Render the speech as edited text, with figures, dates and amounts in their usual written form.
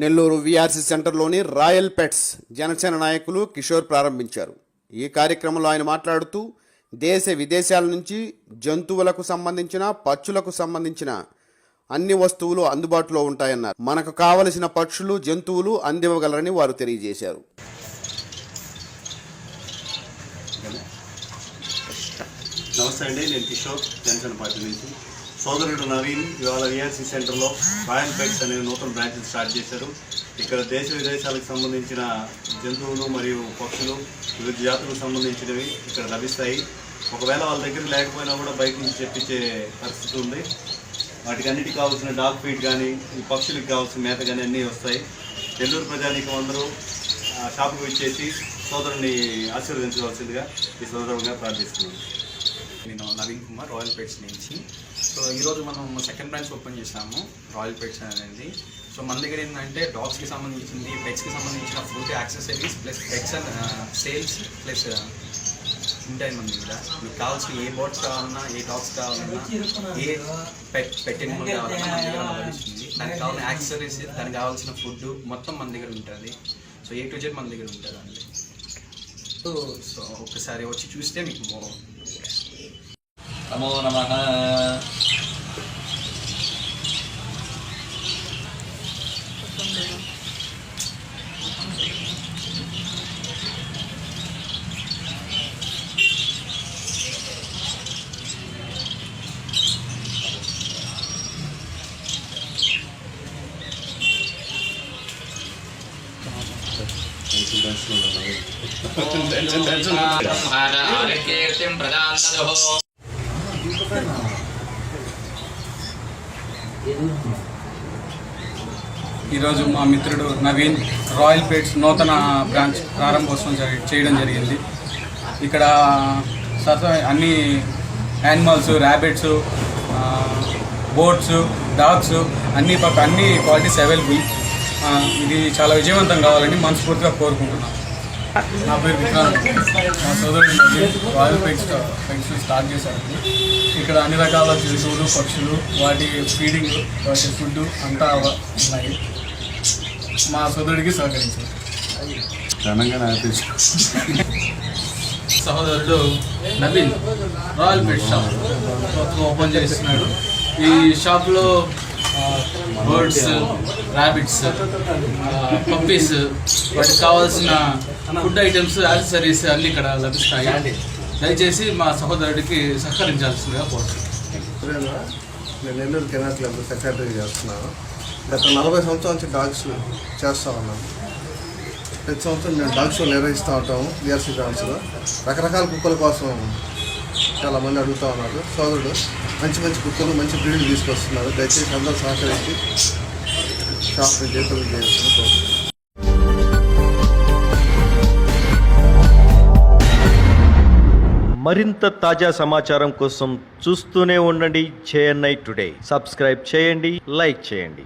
Nellore VRC సెంటర్లోని royal pets Janasena నాయకులు కిషోర్ ప్రారంభించారు. ఈ కార్యక్రమంలో ఆయన మాట్లాడుతూ దేశ విదేశాల నుంచి జంతువులకు సంబంధించిన పక్షులకు సంబంధించిన అన్ని వస్తువులు అందుబాటులో ఉంటాయన్నారు. మనకు కావలసిన పక్షులు జంతువులు అందివ్వగలరని వారు తెలియజేశారు. నమస్తే అండి, నేను కిషోర్ జనసేన పార్టీ నుంచి. సోదరుడు నవీన్ ఇవాళ విఆర్సి సెంటర్లో రాయల్ పెట్స్ అనే నూతన బ్రాంచ్ స్టార్ట్ చేశారు. ఇక్కడ దేశ విదేశాలకు సంబంధించిన జంతువులు మరియు పక్షులు వివిధ జాతులకు సంబంధించినవి ఇక్కడ లభిస్తాయి. ఒకవేళ వాళ్ళ దగ్గర లేకపోయినా కూడా బయట నుంచి తెప్పించే పరిస్థితి ఉంది. వాటికి అన్నిటికీ కావాల్సిన డాగ్ ఫీడ్ కానీ ఈ పక్షులకు కావాల్సిన మేత కానీ అన్నీ వస్తాయి. నెల్లూరు ప్రజానీకం అందరూ షాపుకి వచ్చేసి సోదరుని ఆశీర్వదించవలసిందిగా ఈ సోదరుగా ప్రార్థిస్తున్నాను. నేను నవీన్ కుమార్, రాయల్ పెట్స్ నుంచి. సో ఈరోజు మనం సెకండ్ బ్రాంచ్ ఓపెన్ చేసాము రాయల్ పెట్స్ అనేది. సో మన దగ్గర ఏంటంటే డాగ్స్కి సంబంధించింది, పెట్స్కి సంబంధించిన food accessories plus pets and sales plus ఉంటాయి మన దగ్గర. మీకు కావాల్సిన ఏ బర్డ్స్ కావాలన్నా, ఏ డాగ్స్ కావాలన్నా, ఏ పెట్ ఎనిమల్ కావాలన్నా మన దగ్గర లభిస్తుంది. దానికి కావాల్సిన యాక్సెసరీస్, దానికి కావాల్సిన ఫుడ్ మొత్తం మన దగ్గర ఉంటుంది. సో ఏ టు జెడ్ మన దగ్గర ఉంటుంది అండి. సో ఒకసారి వచ్చి చూస్తే మీకు నమో నమః. ఈరోజు మా మిత్రుడు నవీన్ రాయల్ పెట్స్ నూతన బ్రాంచ్ ప్రారంభోత్సవం చేయడం జరిగింది. ఇక్కడ అన్ని యానిమల్స్, ర్యాబిట్స్, బోట్స్, డాగ్స్ అన్ని క్వాలిటీస్ అవైలబుల్. ఇది చాలా విజయవంతం కావాలని మనస్ఫూర్తిగా కోరుకుంటున్నాను. నా పేరు విక్రాంత్. మా సోదరుడు రాయల్ పెట్స్ స్టార్ట్ చేశారు. ఇక్కడ అన్ని రకాల జంతువులు, పక్షులు, వాటి ఫీడింగ్, వాటి ఫుడ్ అంతా ఉన్నాయి. మా సోదరుడికి సహకరించారు. సహోదరుడు Naveen royal pets shop open చేస్తున్నాడు. ఈ షాప్లో బర్డ్స్, ర్యాబిట్స్, పప్పీస్, వాటికి కావాల్సిన ఫుడ్ ఐటమ్స్, యాక్సెసరీస్ అన్నీ ఇక్కడ లభిస్తాయి. దయచేసి మా సహోదరుడికి సహకరించాల్సిందిగా కోరుతున్నాను. నేను నెల్లూరు కెనాల్ క్లబ్ సెక్రటరీ చేస్తున్నాను. గత 40 సంవత్సరాల నుంచి డాగ్స్ చేస్తూ ఉన్నాను. ప్రతి సంవత్సరం మేము డాగ్ షో నిర్వహిస్తూ ఉంటాము విఆర్సీ బ్రాంచ్లో. రకరకాల కుక్కల కోసం చాలామంది అడుగుతూ ఉన్నారు. సోదరుడు మంచి కుక్కలు, మంచి బ్రీడ్లు తీసుకొస్తున్నారు. దయచేసి అందరూ సహకరించి షాప్ని చేతులు చేస్తున్నారు. మరింత తాజా సమాచారం కోసం చూస్తూనే ఉండండి JNI టుడే. సబ్స్క్రైబ్ చేయండి, లైక్ చేయండి.